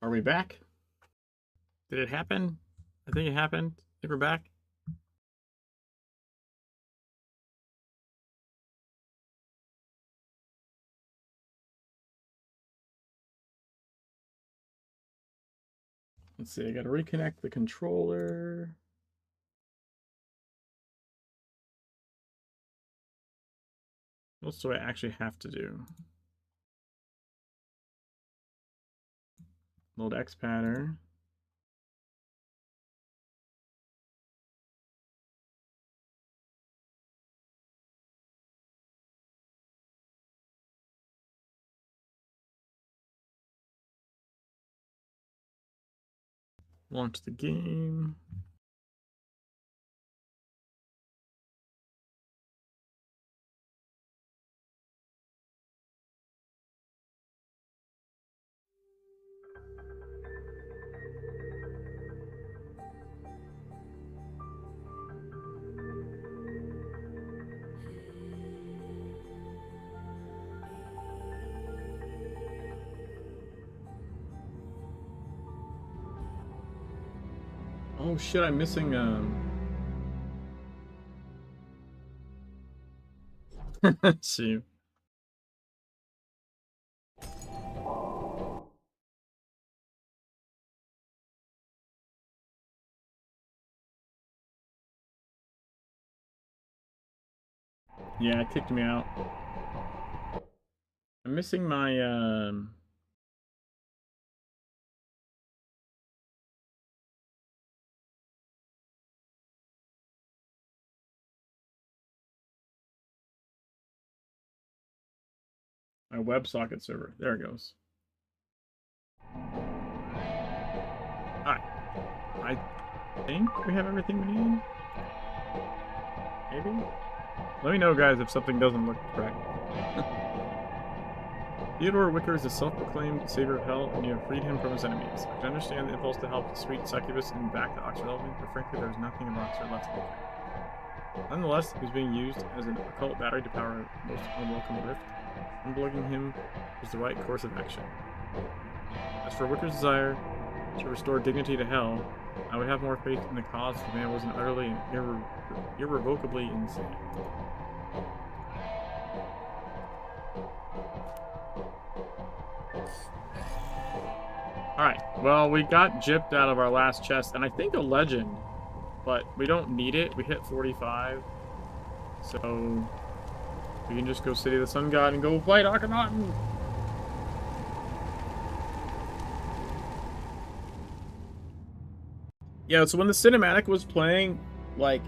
Are we back? Did it happen? I think it happened. I think we're back. Let's see, I gotta reconnect the controller. What else do I actually have to do? Load X pattern. Launch the game. Oh shit, I'm missing see. Yeah, it kicked me out. I'm missing my my WebSocket server. There it goes. Alright. I think we have everything we need. Maybe? Let me know, guys, if something doesn't look correct. Theodore Wicker is a self-proclaimed savior of hell, and you have freed him from his enemies. I can understand the impulse to help the sweet succubus and back to Oxford Element, but frankly, there's nothing about Oxford left to look. Nonetheless, he was being used as an occult battery to power a most unwelcome rift. Unblogging him was the right course of action. As for Wicker's desire to restore dignity to hell, I would have more faith in the cause if the man wasn't utterly and irrevocably insane. Alright, well, we got gypped out of our last chest, and I think a legend, but we don't need it. We hit 45, so we can just go City of the Sun God and go fight Akhenaten! Yeah, so when the cinematic was playing, like,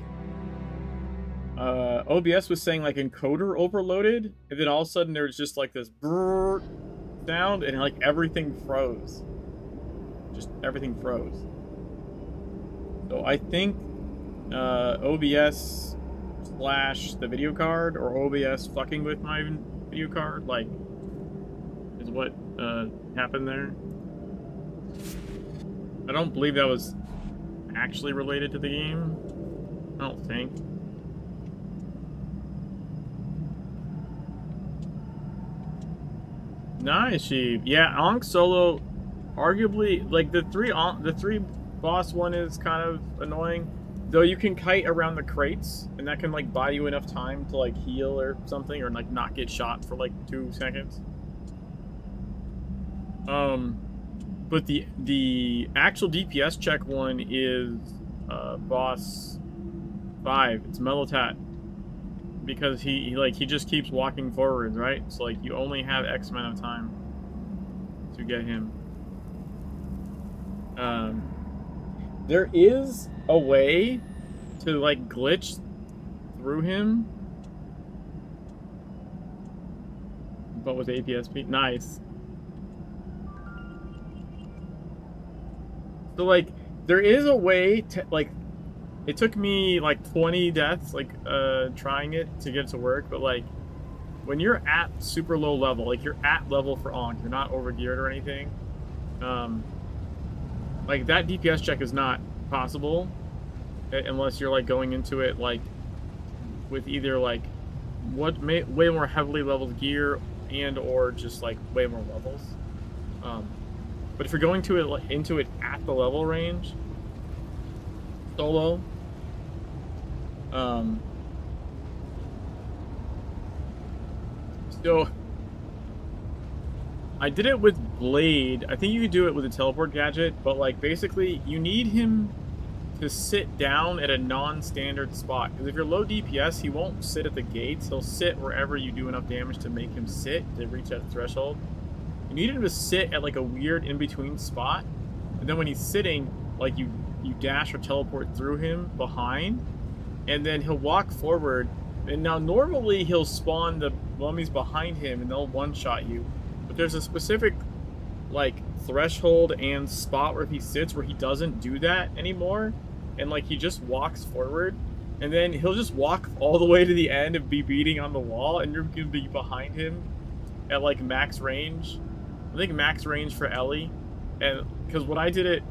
OBS was saying, like, encoder overloaded, and then all of a sudden there was just, like, this brrrr sound, and, like, everything froze. Just everything froze. So I think OBS / the video card, or OBS fucking with my video card, like, is what happened there. I don't believe that was actually related to the game. I don't think. Nice, Sheep. Yeah, Ankh Solo, arguably, like, the three boss one is kind of annoying. Though you can kite around the crates, and that can, like, buy you enough time to, like, heal or something, or, like, not get shot for, like, 2 seconds. But the actual DPS check one is boss 5. It's Melotat, because he just keeps walking forwards, right? So, like, you only have X amount of time to get him. There is a way to, like, glitch through him, but with APSP. Nice. So, like, there is a way to, like, it took me, like, 20 deaths, like, trying it to get it to work, but, like, when you're at super low level, like, you're at level for Ankh, you're not overgeared or anything, like, that DPS check is not possible unless you're, like, going into it, like, with either, like, way more heavily leveled gear and or just, like, way more levels. But if you're going into it at the level range, solo, so I did it with Blade. I think you could do it with a teleport gadget, but like basically you need him to sit down at a non-standard spot, because if you're low DPS, he won't sit at the gates. He'll sit wherever you do enough damage to make him sit to reach that threshold. You need him to sit at like a weird in-between spot, and then when he's sitting, like you dash or teleport through him behind, and then he'll walk forward. And now normally he'll spawn the mummies behind him and they'll one-shot you, but there's a specific like threshold and spot where if he sits where he doesn't do that anymore, and like he just walks forward, and then he'll just walk all the way to the end and be beating on the wall, and you're gonna be behind him at like max range. I think max range for Ellie, and because when I did it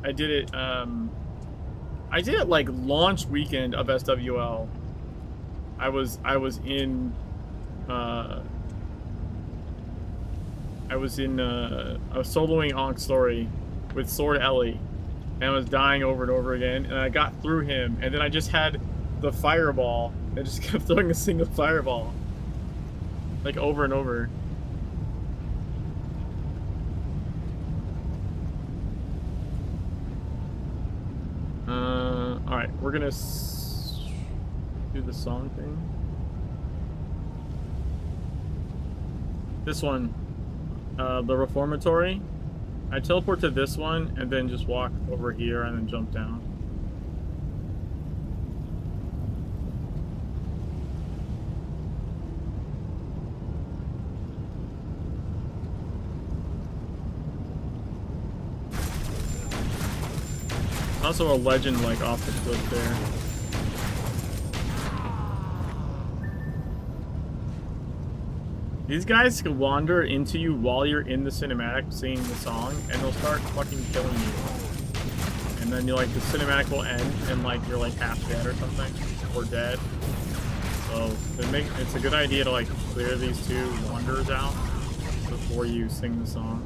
like launch weekend of SWL. I was soloing Ankh Story with Sword Ellie, and I was dying over and over again, and I got through him, and then I just had the fireball and just kept throwing a single fireball like over and over. Alright, we're gonna do the song thing. This one, the Reformatory. I teleport to this one and then just walk over here and then jump down. Also a legend like off the cliff there. These guys can wander into you while you're in the cinematic singing the song, and they'll start fucking killing you. And then you like the cinematic will end and like you're like half dead or something, or dead. So it's a good idea to like clear these two wanderers out before you sing the song.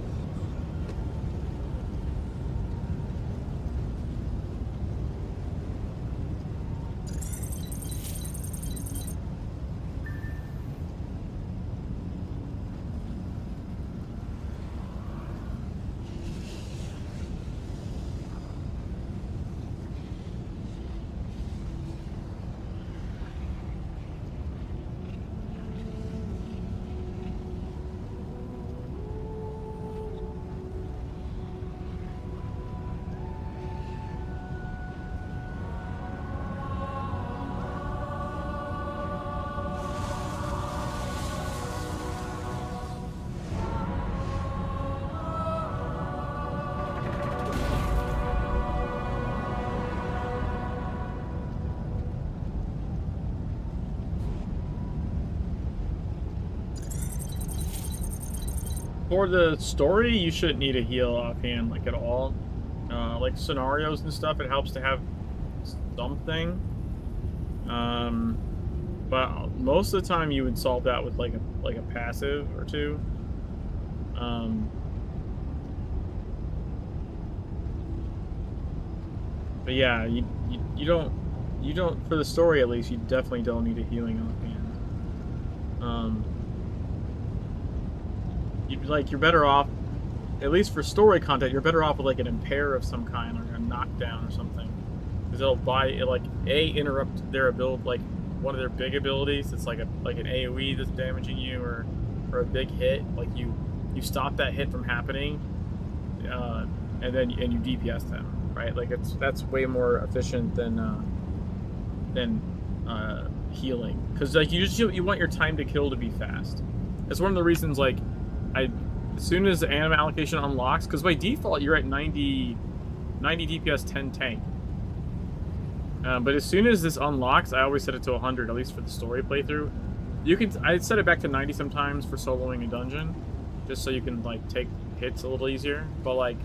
For the story, you shouldn't need a heal offhand, like, at all. Like, scenarios and stuff, it helps to have something. But most of the time, you would solve that with, like a passive or two. But yeah, you don't, for the story at least, you definitely don't need a healing offhand. You're better off, at least for story content, you're better off with like an impair of some kind, or a knockdown or something, because it'll interrupt their ability, like one of their big abilities. It's like an AoE that's damaging you, or a big hit. Like you stop that hit from happening, and you DPS them, right? Like that's way more efficient than healing, because like you want your time to kill to be fast. That's one of the reasons, like, as soon as the anima allocation unlocks, because by default you're at 90 DPS 10 tank. But as soon as this unlocks, I always set it to 100, at least for the story playthrough. I set it back to 90 sometimes for soloing a dungeon, just so you can like take hits a little easier. But like,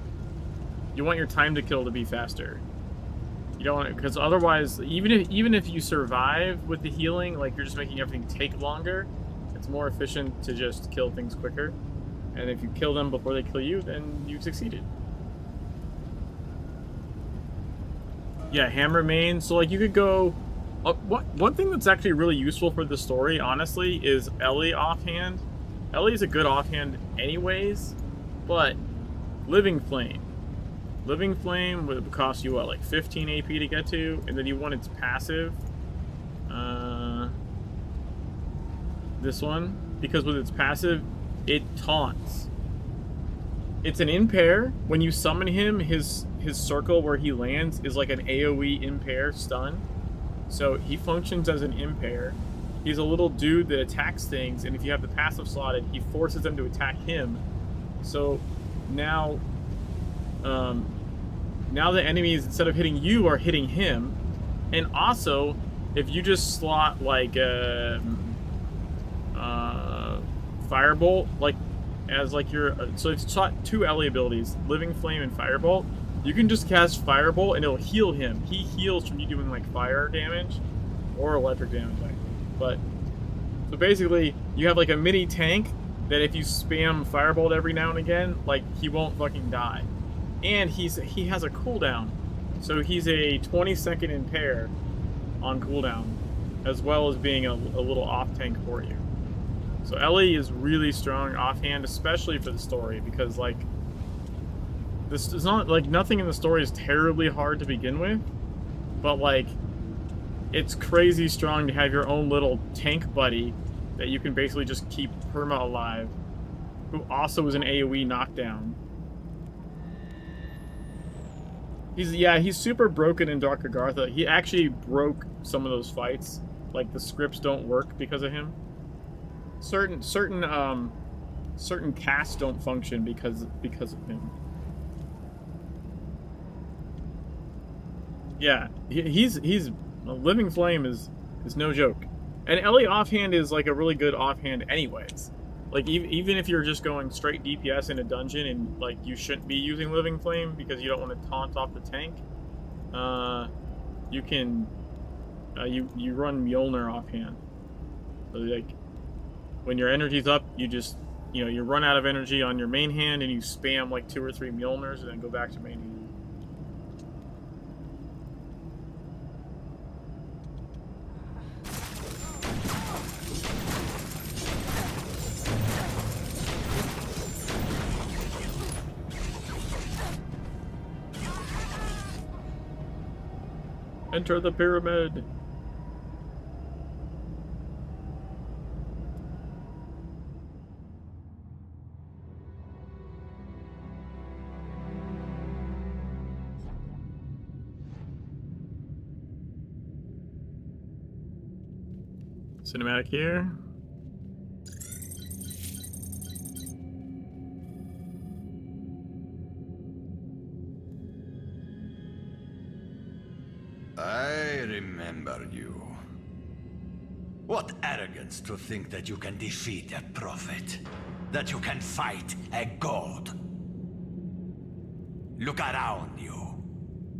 you want your time to kill to be faster. You don't want, because otherwise, even if you survive with the healing, like you're just making everything take longer. It's more efficient to just kill things quicker. And if you kill them before they kill you, then you've succeeded. Yeah, hammer main. So like you could go. One thing that's actually really useful for the story, honestly, is Ellie offhand. Ellie's a good offhand, anyways, but Living Flame. Living Flame would cost you what, like 15 AP to get to, and then you want its passive. This one, because with its passive, it taunts. It's an impair. When you summon him, his circle where he lands is like an AoE impair stun. So he functions as an impair. He's a little dude that attacks things, and if you have the passive slotted, he forces them to attack him. So now, now the enemies, instead of hitting you, are hitting him. And also, if you just slot like Firebolt, like as like your so it's taught 2 Ellie abilities, Living Flame and Firebolt. You can just cast Firebolt and it'll heal him. He heals from you doing like fire damage or electric damage, but so basically you have like a mini tank that if you spam Firebolt every now and again, like he won't fucking die. And he has a cooldown, so he's a 20-second impair on cooldown, as well as being a little off tank for you. So Ellie is really strong offhand, especially for the story, because like this is not like nothing in the story is terribly hard to begin with, but like it's crazy strong to have your own little tank buddy that you can basically just keep perma alive, who also is an AoE knockdown. He's super broken in Dark Agartha. He actually broke some of those fights. Like the scripts don't work because of him. Certain casts don't function because of him. Yeah, he's Living Flame is no joke. And Ellie offhand is like a really good offhand anyways. Like even if you're just going straight DPS in a dungeon and like you shouldn't be using Living Flame because you don't want to taunt off the tank, you can you run Mjolnir offhand. So like when your energy's up, you just you run out of energy on your main hand and you spam like 2 or 3 Mjolnirs and then go back to main hand. Enter the pyramid. Cinematic here. I remember you. What arrogance to think that you can defeat a prophet, that you can fight a god. Look around you.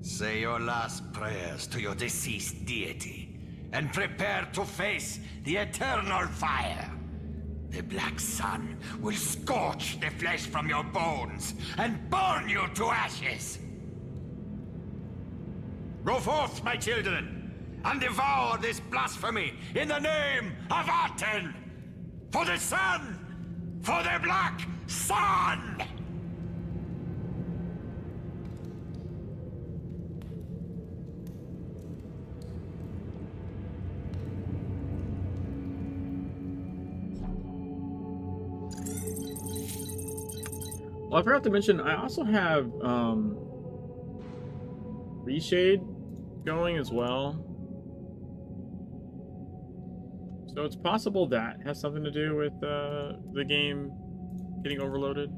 Say your last prayers to your deceased deity, and prepare to face the eternal fire. The black sun will scorch the flesh from your bones and burn you to ashes. Go forth, my children, and devour this blasphemy in the name of Aten! For the sun! For the black sun! Well, I forgot to mention, I also have Reshade going as well. So it's possible that has something to do with the game getting overloaded.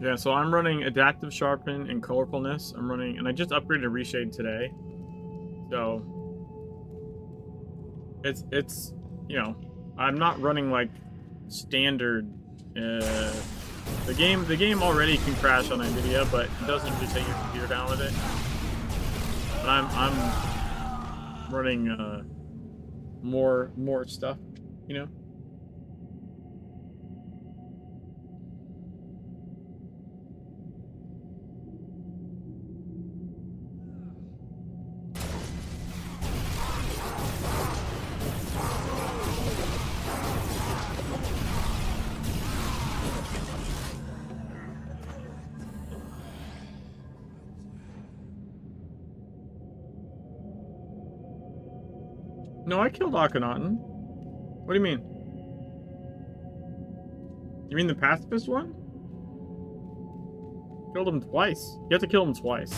Yeah, so I'm running Adaptive Sharpen and Colorfulness. I'm running, and I just upgraded Reshade today. So it's you know, I'm not running like standard. The game already can crash on NVIDIA, but it doesn't usually take your computer down with it. But I'm running more stuff, you know. No, I killed Akhenaten. What do you mean? You mean the pacifist one? Killed him twice. You have to kill him twice.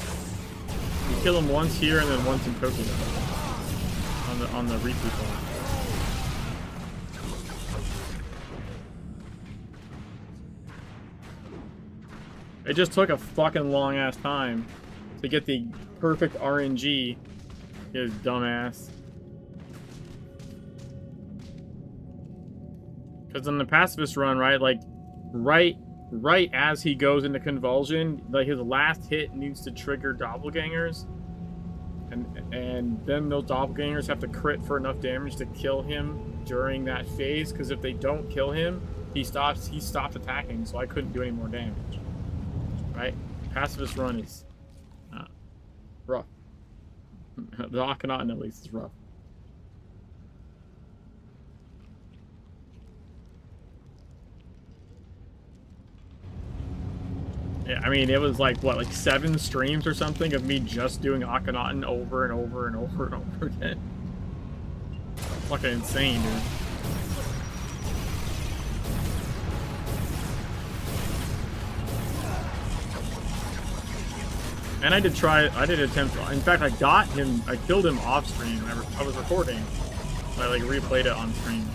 You kill him once here and then once in Tokyo. On the repeat one. It just took a fucking long ass time to get the perfect RNG. You dumbass. Because in the pacifist run, right, like, right as he goes into convulsion, like his last hit needs to trigger doppelgangers, and then those doppelgangers have to crit for enough damage to kill him during that phase. Because if they don't kill him, he stopped attacking, so I couldn't do any more damage. Right, pacifist run is rough. The Akhenaten at least is rough. Yeah, I mean, it was like, what, like 7 streams or something of me just doing Akhenaten over and over and over and over again. Fucking insane, dude. And I did attempt, in fact, I got him, I killed him off stream. I was recording. I, like, replayed it on stream.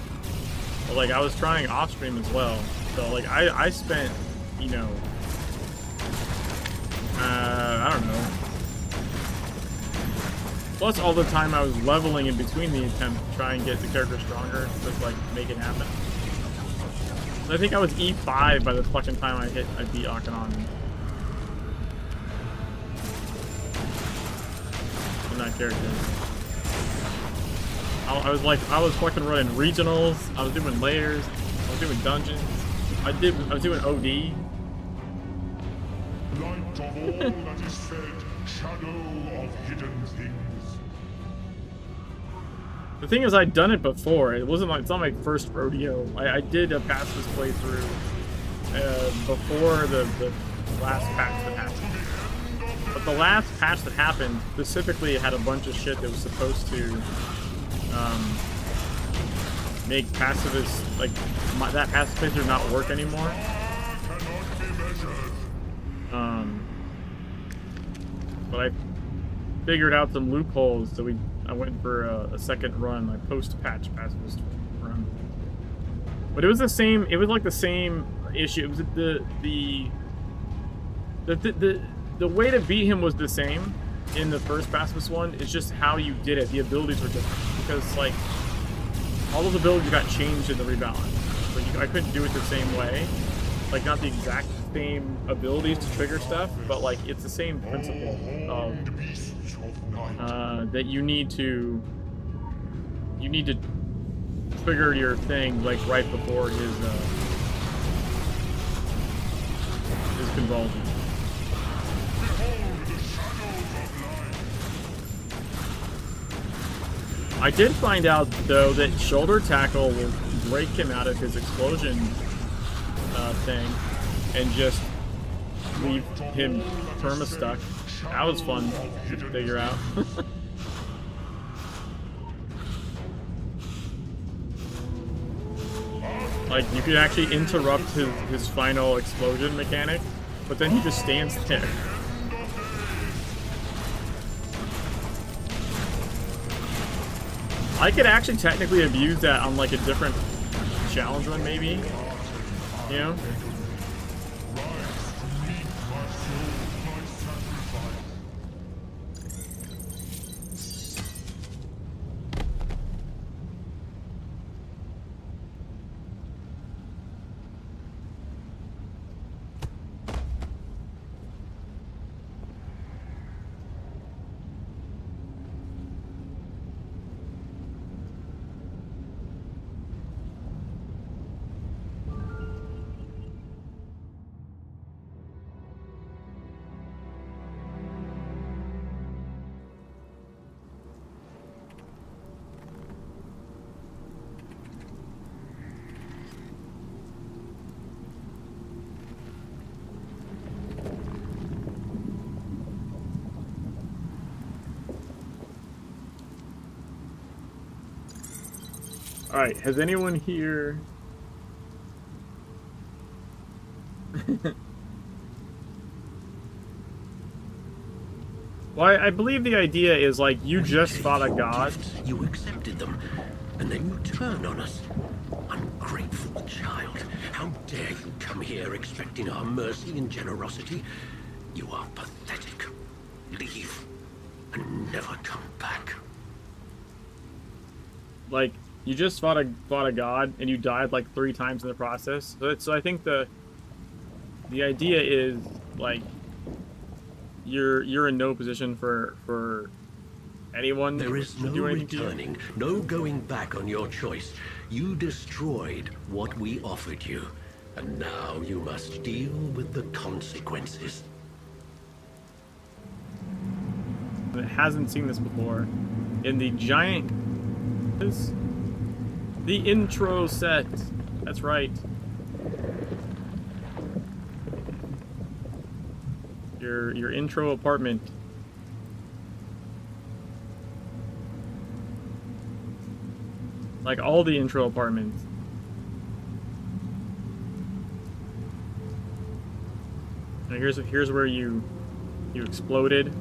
But, like, I was trying off stream as well. So, like, I spent, you know, I don't know. Plus all the time I was leveling in between the attempts to try and get the character stronger, just like make it happen. So I think I was E5 by the fucking time I beat Akhenaten. In that character. I was fucking running regionals, I was doing layers, I was doing dungeons, I was doing OD. Light of all that is fed, shadow of hidden things. The thing is, I'd done it before. It wasn't like, it's not my first rodeo. I did a pacifist playthrough before the last patch that happened. But the last patch that happened specifically had a bunch of shit that was supposed to make pacifists, like that pacifist playthrough not work anymore. But I figured out some loopholes, so I went for a second run, like post-patch pacifist run. But it was the same. It was like the same issue. It was the way to beat him was the same in the first pacifist one. It's just how you did it. The abilities were different because like all those abilities got changed in the rebalance. So I couldn't do it the same way. Like not the exact same abilities to trigger stuff, but like it's the same principle of that you need to trigger your thing like right before his convulsion. I did find out though that shoulder tackle will break him out of his explosion thing and just leave him perma-stuck. That was fun to figure out. Like, you could actually interrupt his final explosion mechanic, but then he just stands there. I could actually technically have used that on like a different challenge run, maybe. You know? Alright, has anyone here... Well, I believe the idea is, like, you just fought a god. You accepted them, and then you turn on us. Ungrateful child. How dare you come here expecting our mercy and generosity? You are pathetic. Leave, and never come back. Like, you just fought a god, and you died, like, 3 times in the process. So I think the idea is, like, you're in no position for anyone There is to no do anything to you. returning, no going back on your choice. You destroyed what we offered you, and now you must deal with the consequences. That hasn't seen this before. In the giant... The intro set. That's right. Your intro apartment. Like all the intro apartments. Now here's where you exploded.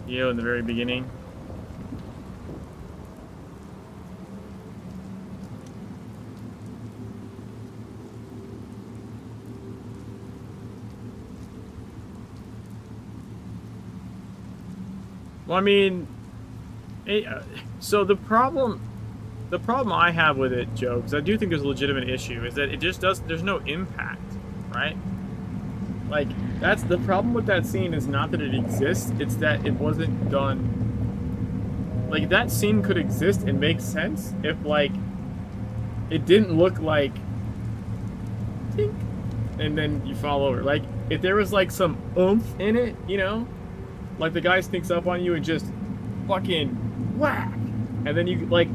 You know, in the very beginning. Well, I mean, so the problem I have with it, Joe, because I do think there's a legitimate issue, is that it just there's no impact, right? Like, that's the problem with that scene, is not that it exists, it's that it wasn't done. Like, that scene could exist and make sense if, like, it didn't look like tink, and then you fall over. Like, if there was, like, some oomph in it, you know? Like, the guy sneaks up on you and just fucking whack. And then you, like,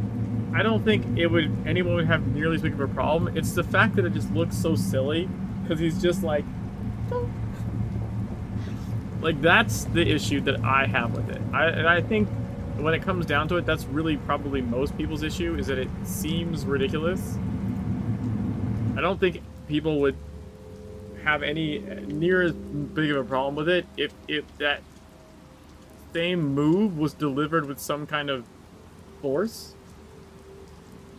I don't think anyone would have nearly as big of a problem. It's the fact that it just looks so silly, because he's just like, that's the issue that I have with it. And I think when it comes down to it, that's really probably most people's issue, is that it seems ridiculous. I don't think people would have any near as big of a problem with it if that same move was delivered with some kind of force,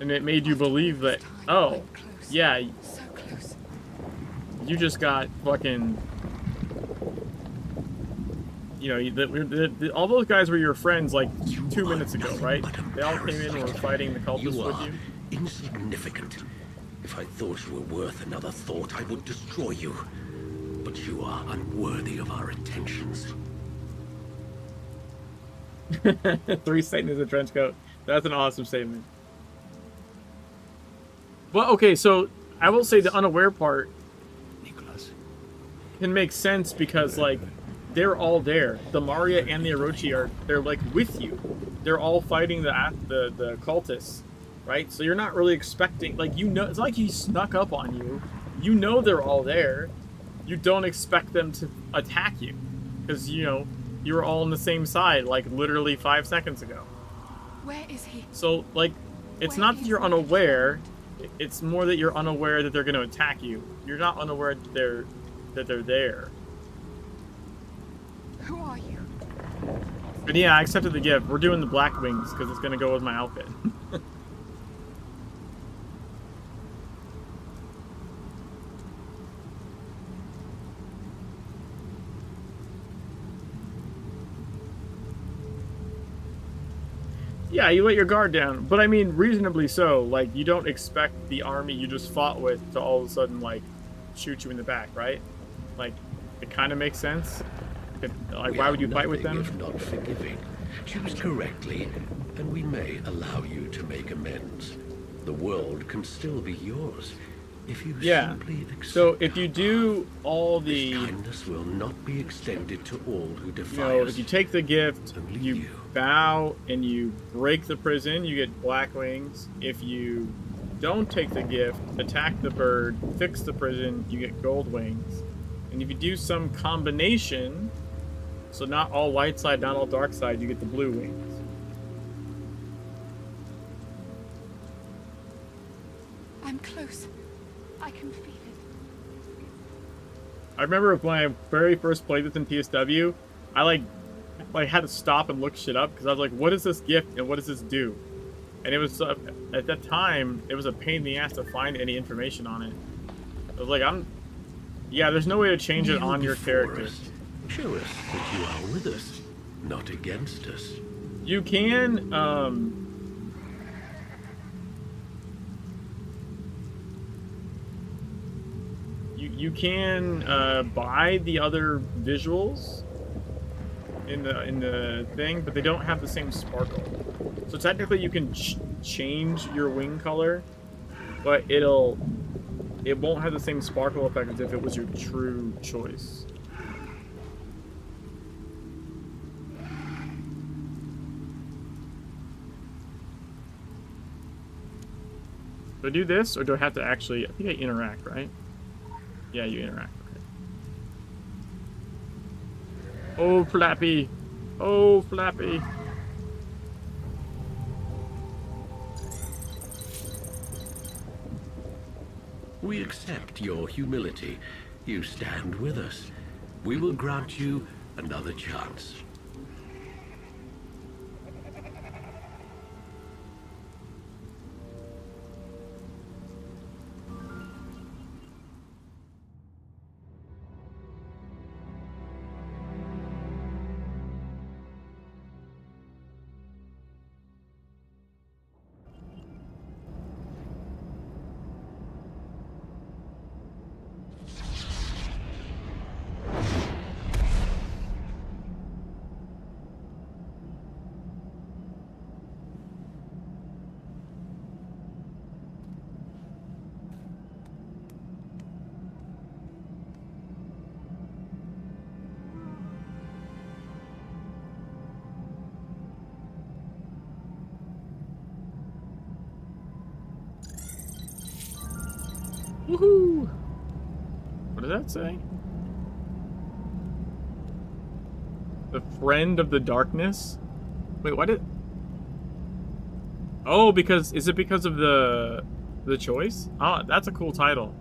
and it made you believe that, oh, yeah, you just got fucking, you know, all those guys were your friends like 2 minutes ago, right? They all came in and were fighting the cultists with you. Insignificant. If I thought you were worth another thought, I would destroy you. But you are unworthy of our attentions. 3 Satan is a trench coat. That's an awesome statement. Well, okay, so I will say the unaware part can make sense because, like, they're all there. The Maria and the Orochi they're like with you. They're all fighting the cultists, right? So you're not really expecting, like, you know, it's like he snuck up on you. You know they're all there. You don't expect them to attack you because, you know, you were all on the same side, like, literally 5 seconds ago. Where is he? So, like, it's not that you're unaware. It's more that you're unaware that they're going to attack you. You're not unaware that they're there. Who are you? But yeah, I accepted the gift. We're doing the black wings because it's going to go with my outfit. Yeah, you let your guard down, but I mean, reasonably so. Like, you don't expect the army you just fought with to all of a sudden, like, shoot you in the back, right? Like, it kind of makes sense. Like, why would you fight with them? If not forgiving. Choose correctly, and we may allow you to make amends. The world can still be yours if you simply accept. So if you do all the kindness will not be extended to all who defy you know, us. if you take the gift, Only you you. bow and you break the prison, you get black wings. If you don't take the gift, attack the bird, fix the prison, you get gold wings. And if you do some combination, so not all light side, not all dark side, you get the blue wings. I'm close. I can feel it. I remember when I very first played this in TSW, I like had to stop and look shit up because I was like, what is this gift and what does this do? And it was at that time it was a pain in the ass to find any information on it. I was like, yeah, there's no way to change it on your character. Show us that you are with us, not against us. You can you can buy the other visuals in the thing, but they don't have the same sparkle. So technically, you can change your wing color, but it won't have the same sparkle effect as if it was your true choice. Do I do this, or do I have to actually... I think I interact, right? Yeah, you interact. Okay. Oh, Flappy! Oh, Flappy! We accept your humility. You stand with us. We will grant you another chance. Woohoo! What does that say? The Friend of the Darkness? Wait, what did... Oh, because... Is it because of the choice? Oh, that's a cool title.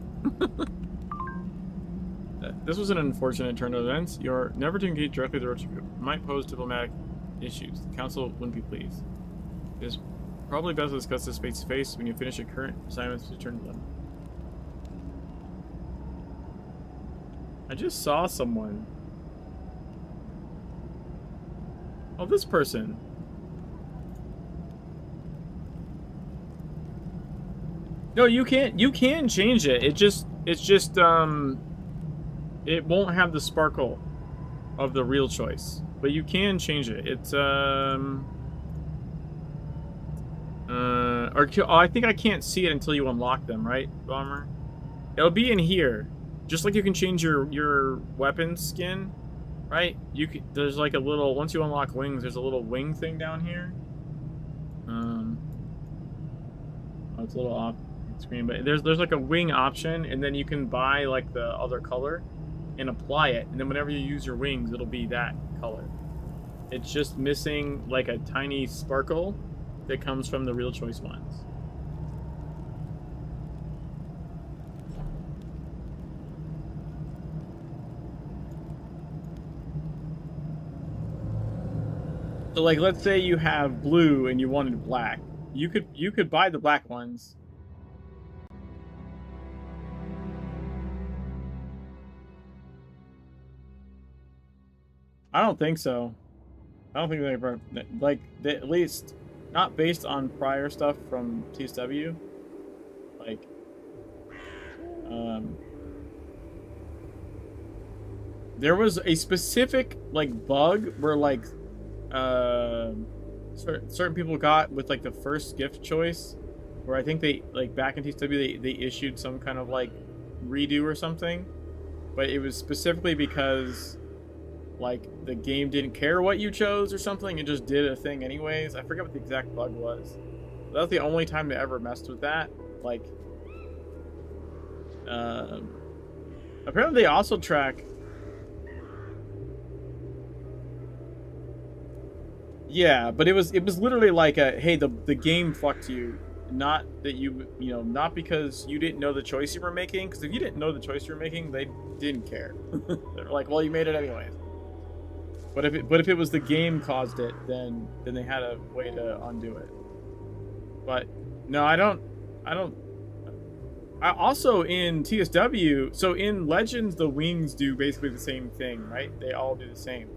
This was an unfortunate turn of events. You're never to engage directly with the Roach Group. It might pose diplomatic issues. The Council wouldn't be pleased. It is probably best to discuss this face to face when you finish your current assignments to return to them. I just saw someone. Oh, this person. No, you can't. You can change it. It's just it won't have the sparkle of the real choice, but you can change it. It's I think I can't see it until you unlock them, right, Bomber? It'll be in here. Just like you can change your weapon skin, right? There's like a little, once you unlock wings, there's a little wing thing down here. Oh, it's a little off screen, but there's like a wing option, and then you can buy like the other color and apply it, and then whenever you use your wings, it'll be that color. It's just missing like a tiny sparkle that comes from the real choice ones. So like, let's say you have blue and you wanted black. You could buy the black ones. I don't think so. I don't think they ever, like, at least not based on prior stuff from TSW. Like, there was a specific like bug where like certain people got with like the first gift choice, where I think they like back in TSW they issued some kind of like redo or something, but it was specifically because like the game didn't care what you chose or something, it just did a thing anyways. I forget what the exact bug was. That was the only time they ever messed with that. Like apparently they also track. Yeah, but it was literally like a, hey, the game fucked you, not that not because you didn't know the choice you were making, because if you didn't know the choice you were making, they didn't care. They're like, well, you made it anyways. But if it was the game caused it, then they had a way to undo it. But no, I don't. I also in TSW, so in Legends, the wings do basically the same thing, right? They all do the same.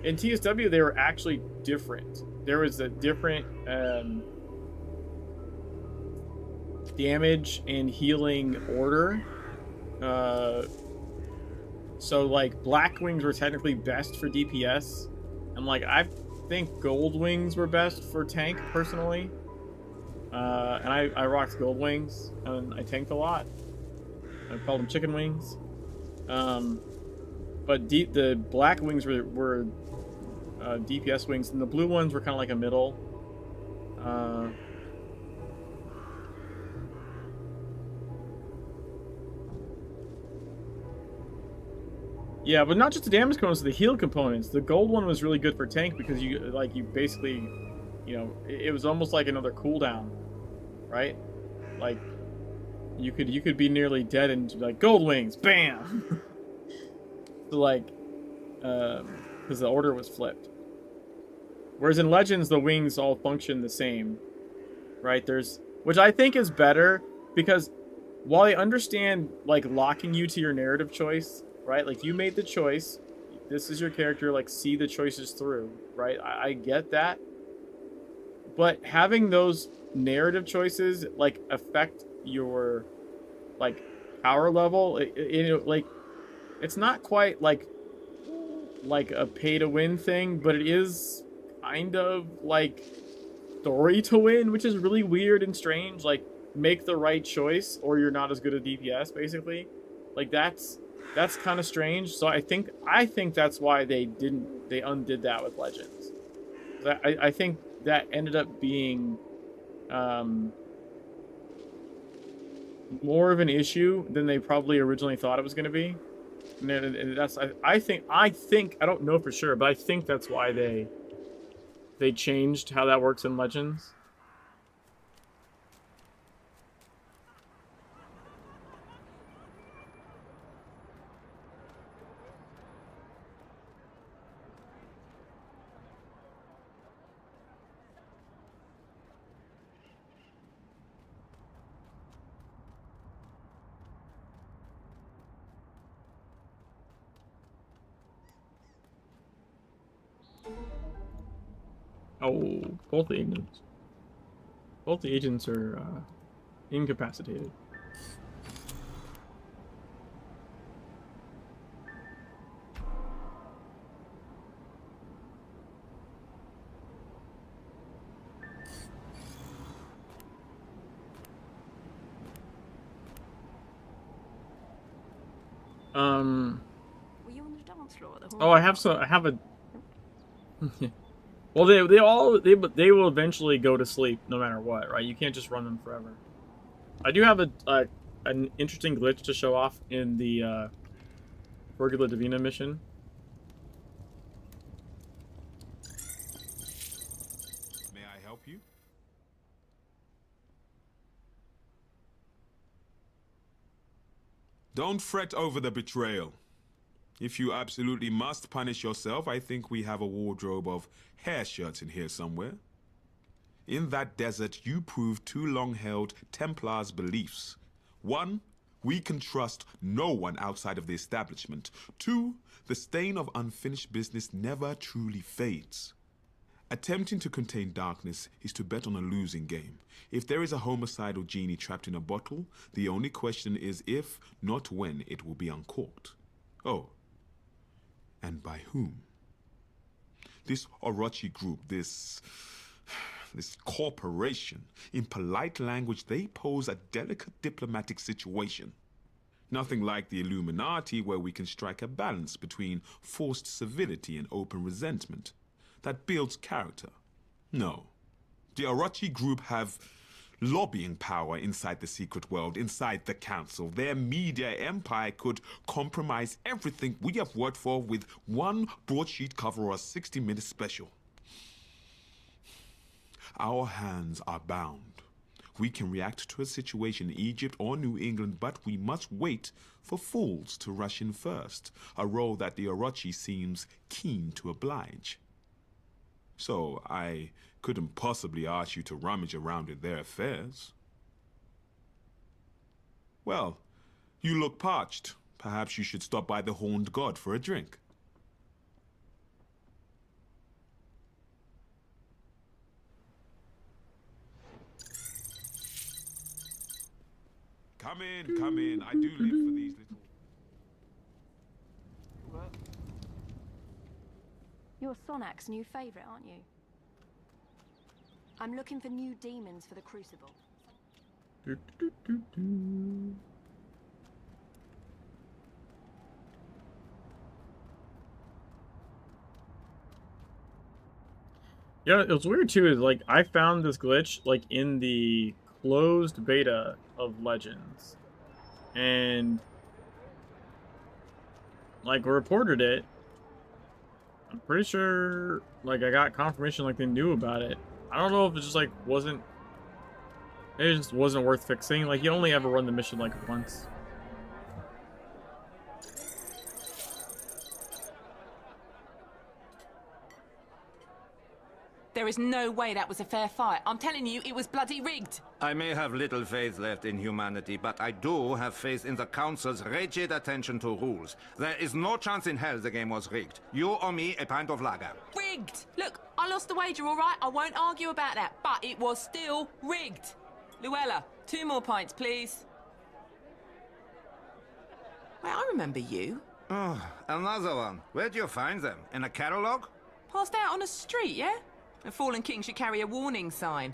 In TSW, they were actually different. There was a different damage and healing order. So like black wings were technically best for DPS, and like I think gold wings were best for tank personally. And I rocked gold wings, and I tanked a lot. I called them chicken wings. But the black wings were DPS wings, and the blue ones were kind of like a middle. Yeah, but not just the damage components, the heal components. The gold one was really good for tank because you basically, it was almost like another cooldown, right? Like you could be nearly dead and like gold wings, bam. So like, because the order was flipped. Whereas in Legends, the wings all function the same, right? Which I think is better because while I understand like locking you to your narrative choice, right? Like you made the choice, this is your character, like see the choices through, right? I get that. But having those narrative choices like affect your like power level, it's not quite like a pay to win thing, but it is kind of like story to win, which is really weird and strange. Like make the right choice or you're not as good at DPS, basically. Like that's kind of strange. So I think that's why they undid that with Legends. I think that ended up being more of an issue than they probably originally thought it was going to be. And that's I think I don't know for sure, but I think that's why they changed how that works in Legends. Oh, both the agents. Both the agents are incapacitated. Were you on the dance floor at the Oh, I have a. Well, they will eventually go to sleep no matter what, right? You can't just run them forever. I do have an interesting glitch to show off in the Virgula Divina mission. May I help you? Don't fret over the betrayal. If you absolutely must punish yourself, I think we have a wardrobe of hair shirts in here somewhere. In that desert, you proved two long-held Templars' beliefs. 1, we can trust no one outside of the establishment. 2, the stain of unfinished business never truly fades. Attempting to contain darkness is to bet on a losing game. If there is a homicidal genie trapped in a bottle, the only question is if, not when, it will be uncorked. Oh. And by whom? This Orochi group, this corporation, in polite language, they pose a delicate diplomatic situation. Nothing like the Illuminati, where we can strike a balance between forced civility and open resentment that builds character. No. The Orochi group have lobbying power inside the secret world, inside the council. Their media empire could compromise everything we have worked for with one broadsheet cover or a 60-minute special. Our hands are bound. We can react to a situation in Egypt or New England, but we must wait for fools to rush in first, a role that the Orochi seems keen to oblige. So I couldn't possibly ask you to rummage around in their affairs. Well, you look parched. Perhaps you should stop by the Horned God for a drink. Come in, come in. I do live for these little... You're Sonak's new favorite, aren't you? I'm looking for new demons for the Crucible. Yeah, it was weird too. Is like I found this glitch like in the closed beta of Legends, and like reported it. I'm pretty sure like I got confirmation like they knew about it. I don't know if it just like wasn't. It just wasn't worth fixing. Like you only ever run the mission like once. There is no way that was a fair fight. I'm telling you, it was bloody rigged. I may have little faith left in humanity, but I do have faith in the Council's rigid attention to rules. There is no chance in hell the game was rigged. You or me, a pint of lager. Rigged! Look, I lost the wager, all right? I won't argue about that, but it was still rigged. Luella, 2 more pints, please. Wait, I remember you. Oh, another one. Where'd you find them? In a catalogue? Passed out on the street, yeah? A fallen king should carry a warning sign.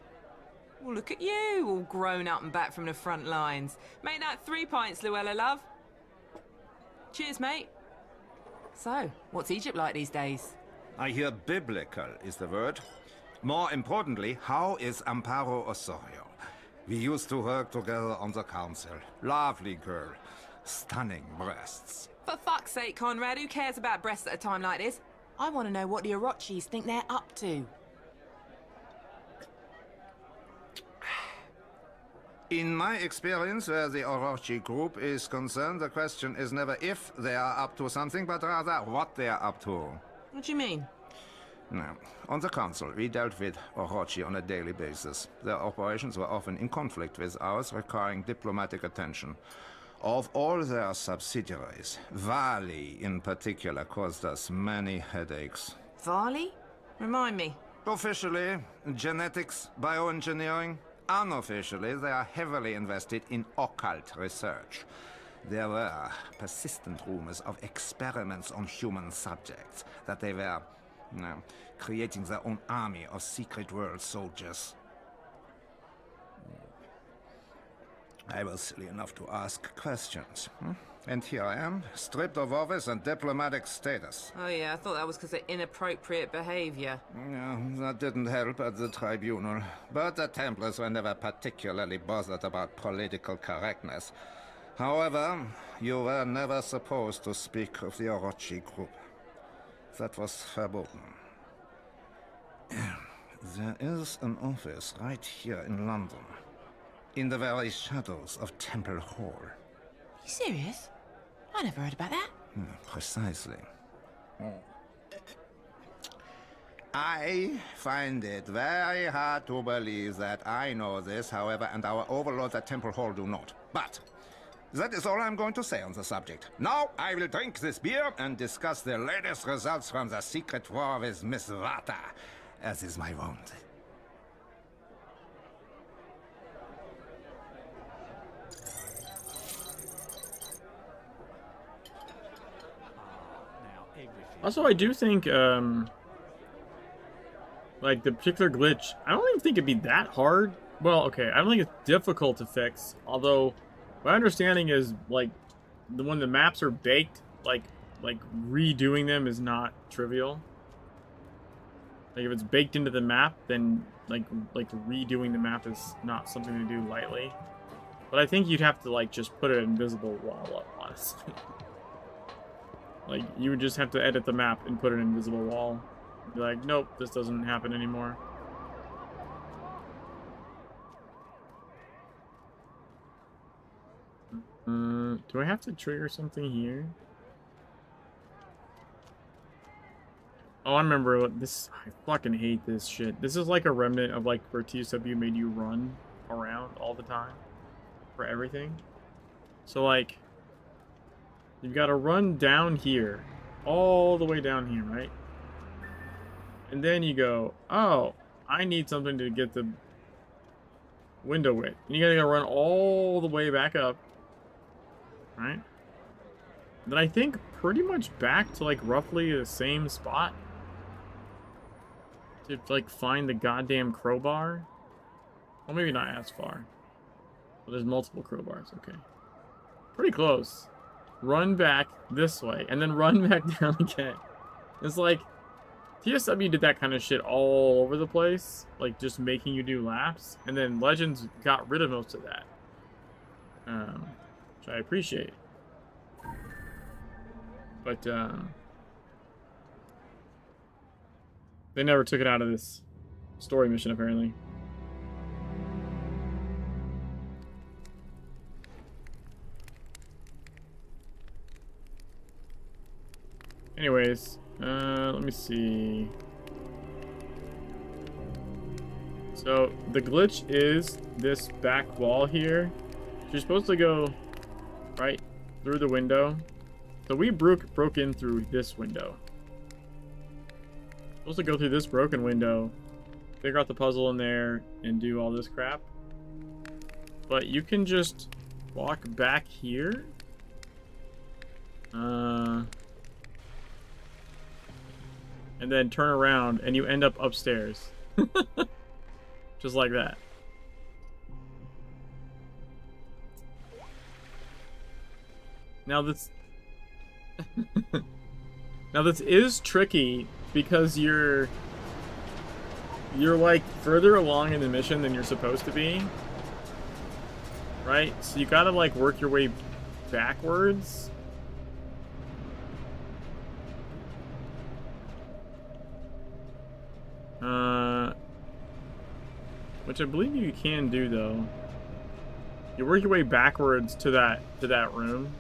Well, look at you, all grown up and back from the front lines. Make that 3 pints, Luella, love. Cheers, mate. So, what's Egypt like these days? I hear biblical is the word. More importantly, how is Amparo Osorio? We used to work together on the council. Lovely girl. Stunning breasts. For fuck's sake, Conrad, who cares about breasts at a time like this? I want to know what the Orochis think they're up to. In my experience, where the Orochi group is concerned, the question is never if they are up to something, but rather what they are up to. What do you mean? Now, on the council, we dealt with Orochi on a daily basis. Their operations were often in conflict with ours, requiring diplomatic attention. Of all their subsidiaries, Vali in particular caused us many headaches. Vali? Remind me. Officially, genetics, bioengineering. Unofficially, they are heavily invested in occult research. There were persistent rumors of experiments on human subjects, that they were, creating their own army of secret world soldiers. I was silly enough to ask questions. And here I am, stripped of office and diplomatic status. Oh yeah, I thought that was because of inappropriate behavior. Yeah, that didn't help at the tribunal. But the Templars were never particularly bothered about political correctness. However, you were never supposed to speak of the Orochi group. That was verboten. There is an office right here in London. In the very shadows of Temple Hall. Are you serious? I never heard about that. Precisely. I find it very hard to believe that I know this, however, and our overlords at Temple Hall do not. But that is all I'm going to say on the subject. Now I will drink this beer and discuss the latest results from the secret war with Miss Vata, as is my wont. Also, I do think, like, the particular glitch, I don't even think it'd be that hard. Well, okay, I don't think it's difficult to fix, although my understanding is, like, when the maps are baked, like redoing them is not trivial. Like, if it's baked into the map, then, like redoing the map is not something to do lightly. But I think you'd have to, like, just put an invisible wall up, honestly. Like, you would just have to edit the map and put an invisible wall. Be like, nope, this doesn't happen anymore. Do I have to trigger something here? Oh, I remember this. I fucking hate this shit. This is like a remnant of like where TSW made you run around all the time for everything. So like, you've got to run down here, all the way down here, right? And then you go, oh, I need something to get the window width. And you gotta run all the way back up, right? Then I think pretty much back to like roughly the same spot to like find the goddamn crowbar. Well, maybe not as far. But there's multiple crowbars. Okay, pretty close. Run back this way and then run back down again. It's like TSW did that kind of shit all over the place, like just making you do laps, and then Legends got rid of most of that, which I appreciate. But they never took it out of this story mission, apparently. Anyways, let me see. So the glitch is this back wall here. You're supposed to go right through the window. So we broke in through this window. Supposed to go through this broken window, figure out the puzzle in there, and do all this crap. But you can just walk back here. And then turn around and you end up upstairs. Just like that. Now this now this is tricky because you're like further along in the mission than you're supposed to be. Right? So you gotta like work your way backwards. Which I believe you can do though. You work your way backwards to that room.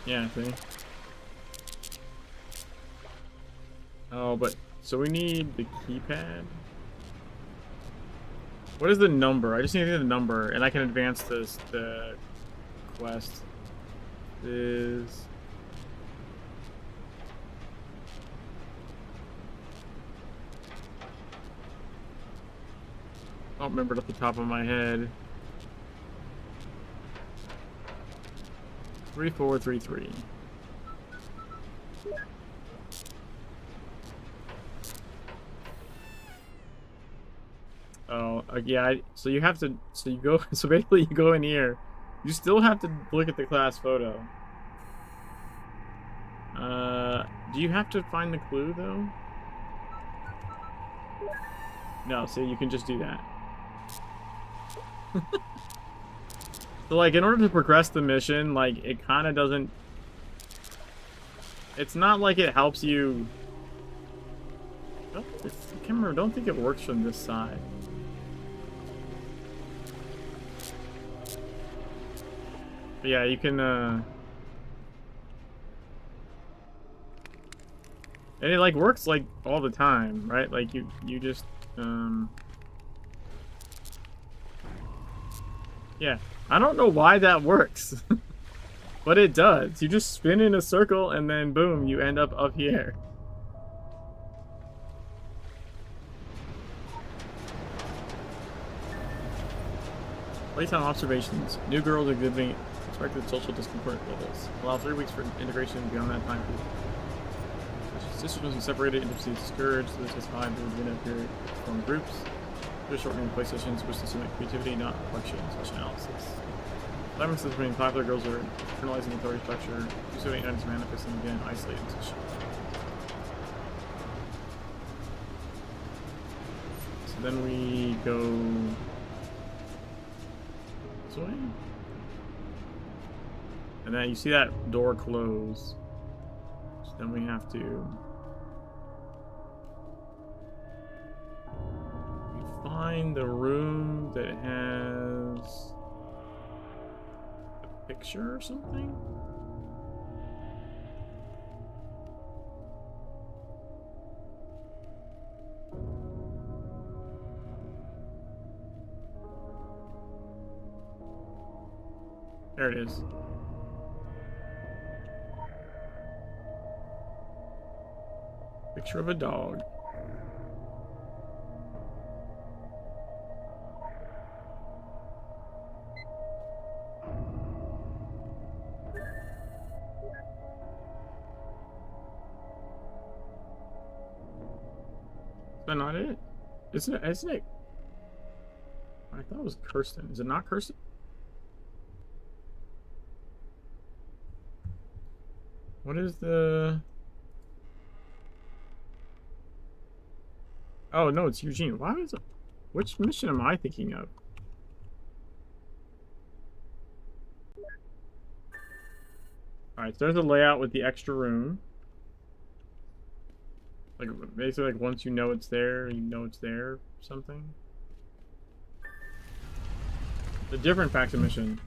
Yeah, see? Oh, but so we need the keypad. What is the number? I just need to get the number, and I can advance the quest. Is I don't remember it off the top of my head. 3433. Oh, yeah. So you have to. So you go. So basically, you go in here. You still have to look at the class photo. Do you have to find the clue though? No. So you can just do that. So like, in order to progress the mission, like it kind of doesn't. It's not like it helps you. I can't remember. I don't think it works from this side. But yeah, you can, and it like works like all the time, right? Like you just, yeah. I don't know why that works, but it does. You just spin in a circle and then boom, you end up here. Playtime observations. New girls exhibiting expected social discomfort levels. Allow 3 weeks for integration beyond that time period. Systems separated, intimacy discouraged. So this is fine. There would be a period from groups. They're shortening play sessions, which to simulate creativity, not reflection, special analysis. Differences between popular girls are internalizing authority structure. 278 is manifesting again, isolated session. then we go this way. And then you see that door close. So then we have to find the room that has a picture or something. There it is. Picture of a dog. Is that not it? Isn't it? I thought it was Kirsten. Is it not Kirsten? What is the... Oh, no, it's Eugene. Why is it... Which mission am I thinking of? Alright, so there's a layout with the extra room. Like, basically, like, once you know it's there, you know it's there, or something. The different faction mission.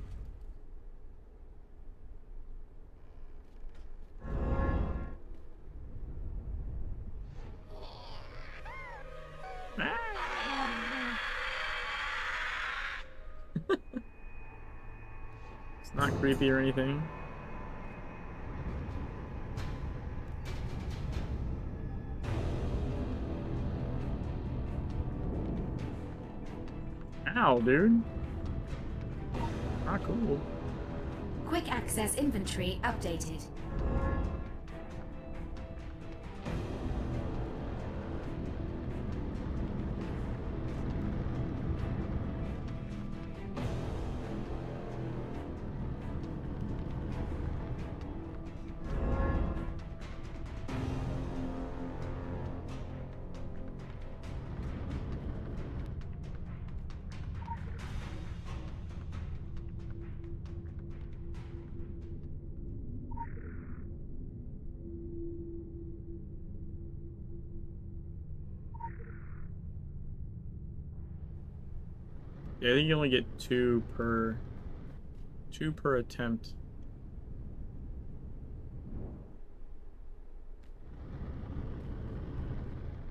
It's not creepy or anything. Ow, dude. Not cool. Quick access inventory updated. Yeah, I think you only get two per attempt.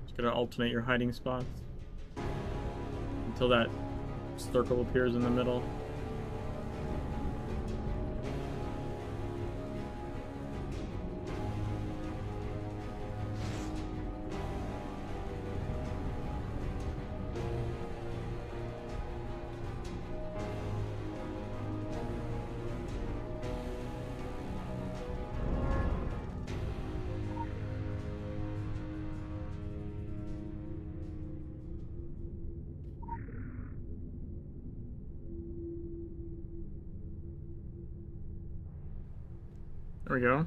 Just gotta alternate your hiding spots until that circle appears in the middle. There we go.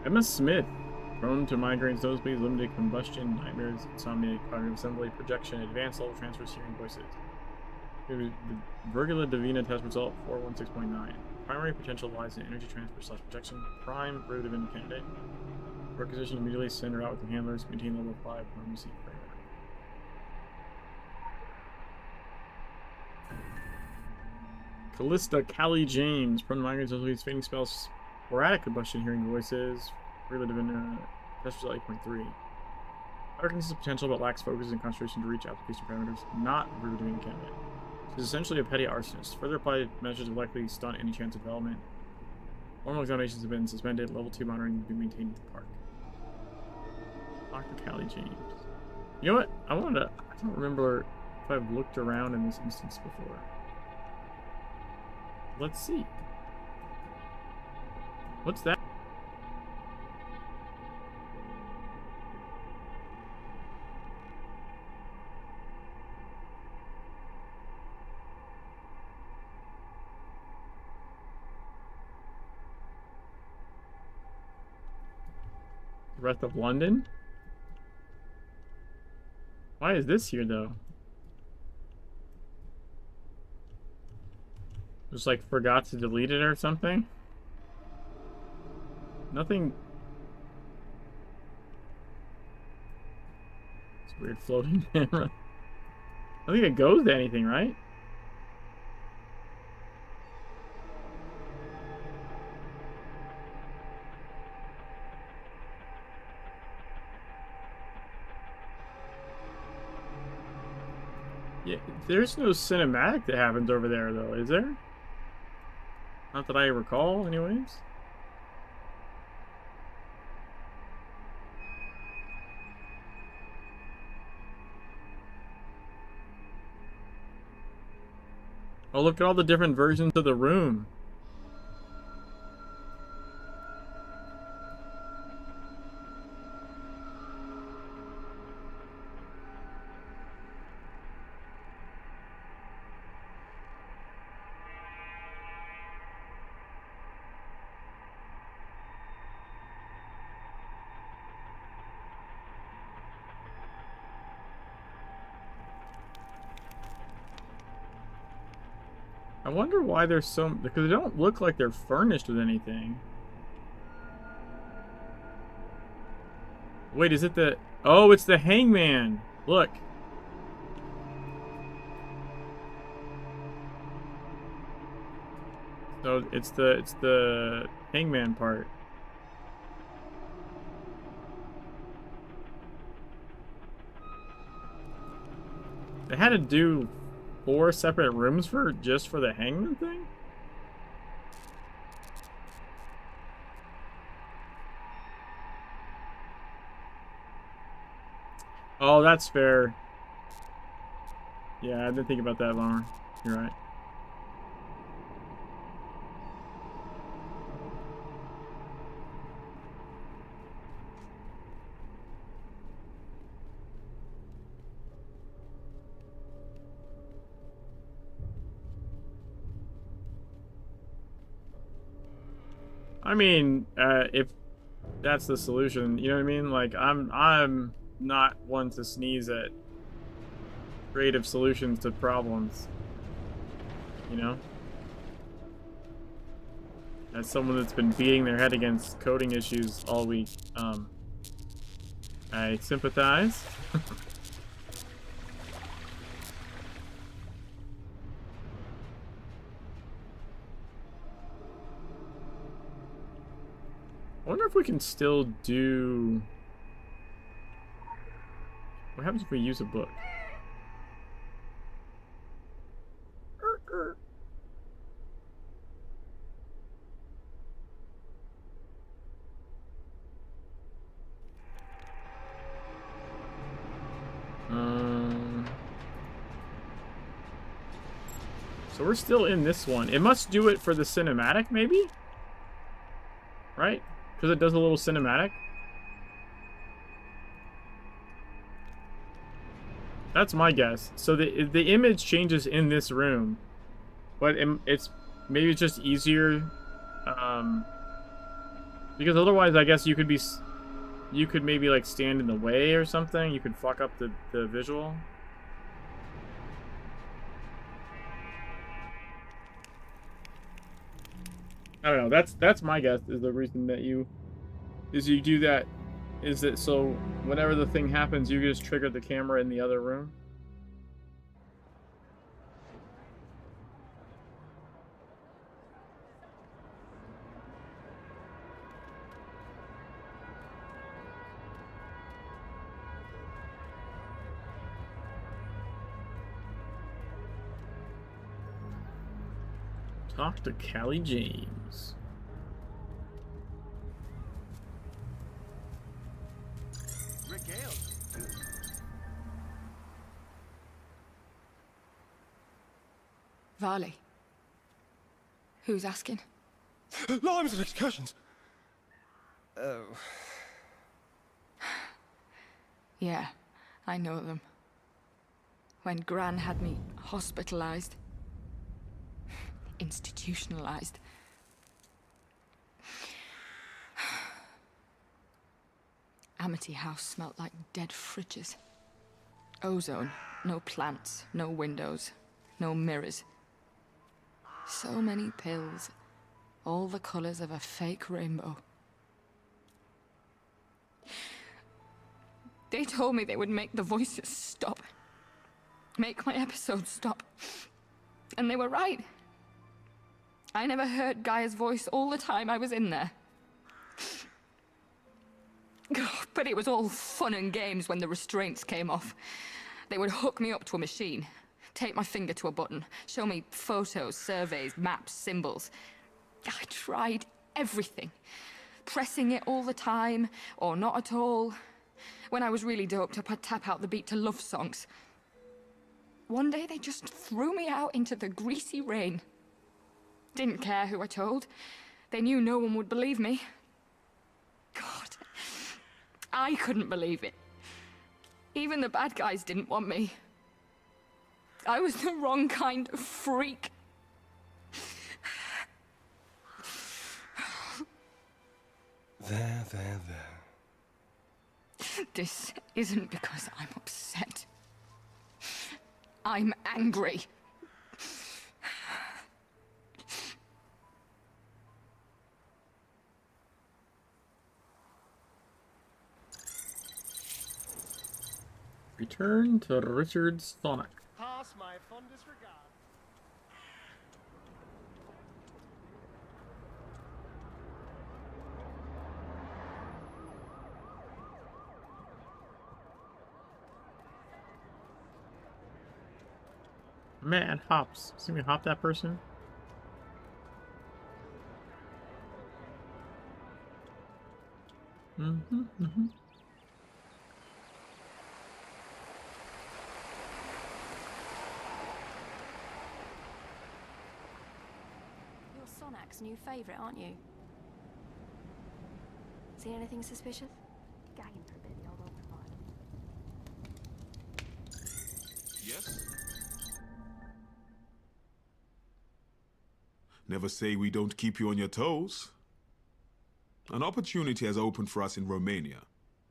Emma Smith, prone to migraines, nosebleeds, limited combustion, nightmares, insomnia, cognitive assembly, projection, advanced level transfers, hearing voices. The Virgula Divina test result 416.9. Primary potential lies in energy transfer / projection. Prime Virgula Divina candidate. Requisition immediately send her out with the handlers. Maintain level 5 emergency framework. Callista Callie James, prone to migraines, nosebleeds, fainting spells, sporadic combustion, hearing voices. Virgula Divina test result 8.3. Reckons the potential but lacks focus and concentration to reach application parameters. Not Virgula Divina candidate. She's essentially a petty arsonist. Further applied measures will likely stunt any chance of development. Formal examinations have been suspended. Level 2 monitoring will be maintained at the park. Dr. Callie James. You know what? I don't remember if I've looked around in this instance before. Let's see. What's that? The rest of London? Why is this here though? Just like forgot to delete it or something? Nothing. It's a weird floating camera. I think it goes to anything, right? Yeah, there's no cinematic that happens over there, though, is there? Not that I recall, anyways. Oh, look at all the different versions of the room. I wonder why there's so... because they don't look like they're furnished with anything. Wait, is it the... oh, it's the hangman! Look. So it's the hangman part. They had to do 4 separate rooms for just for the hangman thing? Oh, that's fair. Yeah, I didn't think about that, Lauren. You're right. I mean, if that's the solution, you know what I mean? Like, I'm not one to sneeze at creative solutions to problems, you know? As someone that's been beating their head against coding issues all week, I sympathize. I wonder if we can still do... what happens if we use a book? So we're still in this one. It must do it for the cinematic, maybe? Right? Because it does a little cinematic. That's my guess. So the image changes in this room, but it's maybe it's just easier, because otherwise I guess you could maybe like stand in the way or something. You could fuck up the visual. I don't know. That's my guess. Is the reason that you do that is that so whenever the thing happens, you just trigger the camera in the other room. Talk to Callie James. Varley. Who's asking? Limes and excursions. Oh. Yeah, I know them. When Gran had me hospitalized. Institutionalized. Amity House smelt like dead fridges. Ozone, no plants, no windows, no mirrors. So many pills, all the colors of a fake rainbow. They told me they would make the voices stop. Make my episodes stop. And they were right. I never heard Gaia's voice all the time I was in there. But it was all fun and games when the restraints came off. They would hook me up to a machine, tape my finger to a button, show me photos, surveys, maps, symbols. I tried everything. Pressing it all the time, or not at all. When I was really doped up, I'd tap out the beat to love songs. One day they just threw me out into the greasy rain. Didn't care who I told. They knew no one would believe me. God, I couldn't believe it. Even the bad guys didn't want me. I was the wrong kind of freak. There. This isn't because I'm upset. I'm angry. Return to Richard's Sonic. Pass my fondest regard. Man, hops. See me hop that person? Mm-hmm. You're Sonak's new favorite, aren't you? Seen anything suspicious? Gagging for a bit, the old provider. Yes? Never say we don't keep you on your toes. An opportunity has opened for us in Romania.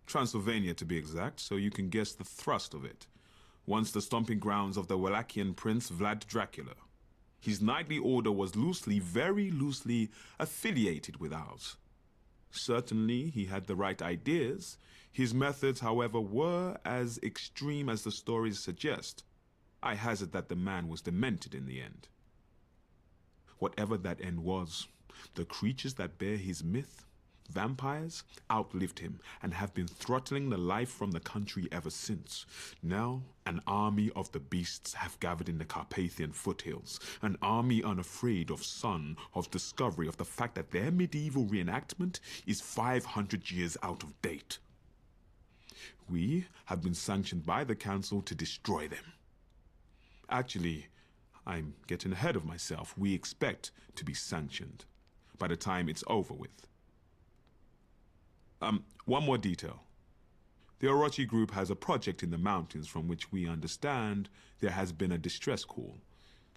Transylvania, to be exact, so you can guess the thrust of it. Once the stomping grounds of the Wallachian prince Vlad Dracula. His knightly order was loosely, very loosely, affiliated with ours. Certainly, he had the right ideas. His methods, however, were as extreme as the stories suggest. I hazard that the man was demented in the end. Whatever that end was, the creatures that bear his myth, vampires, outlived him and have been throttling the life from the country ever since. Now, an army of the beasts have gathered in the Carpathian foothills, an army unafraid of sun, of discovery, of the fact that their medieval reenactment is 500 years out of date. We have been sanctioned by the council to destroy them. Actually, I'm getting ahead of myself. We expect to be sanctioned by the time it's over with. One more detail. The Orochi group has a project in the mountains from which we understand there has been a distress call.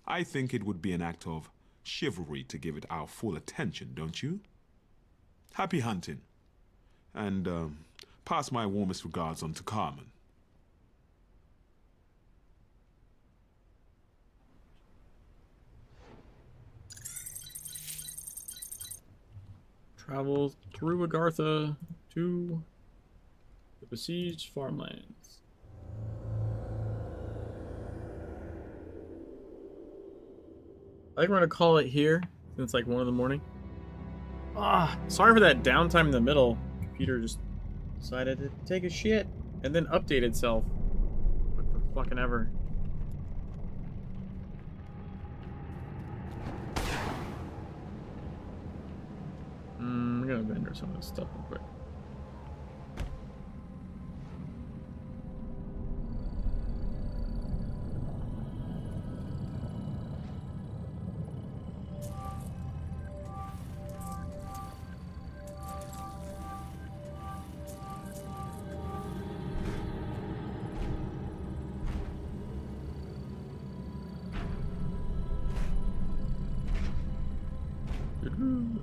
I think it would be an act of chivalry to give it our full attention, don't you? Happy hunting. And, pass my warmest regards on to Carmen. Travel through Agartha to the besieged farmlands. I think we're gonna call it here since it's like 1 in the morning. Sorry for that downtime in the middle. Computer just decided to take a shit and then update itself. Like for fucking ever. I'm gonna vendor some of this stuff real quick.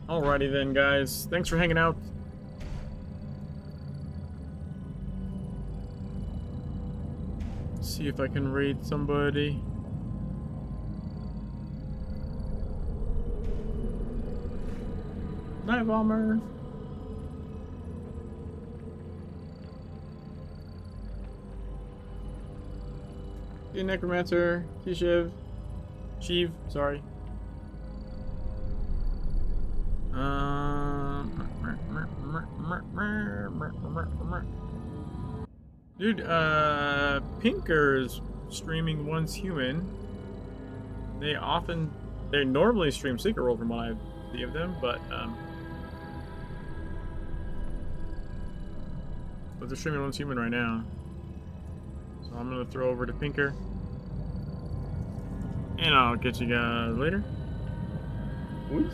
Alrighty then, guys. Thanks for hanging out. See if I can raid somebody. Night Bomber. The Necromancer. T-Shiv. Sheev, sorry. Dude, Pinker's streaming Once Human. They normally stream Secret World from what I see of them, but they're streaming Once Human right now. So I'm gonna throw over to Pinker. And I'll catch you guys later. Peace.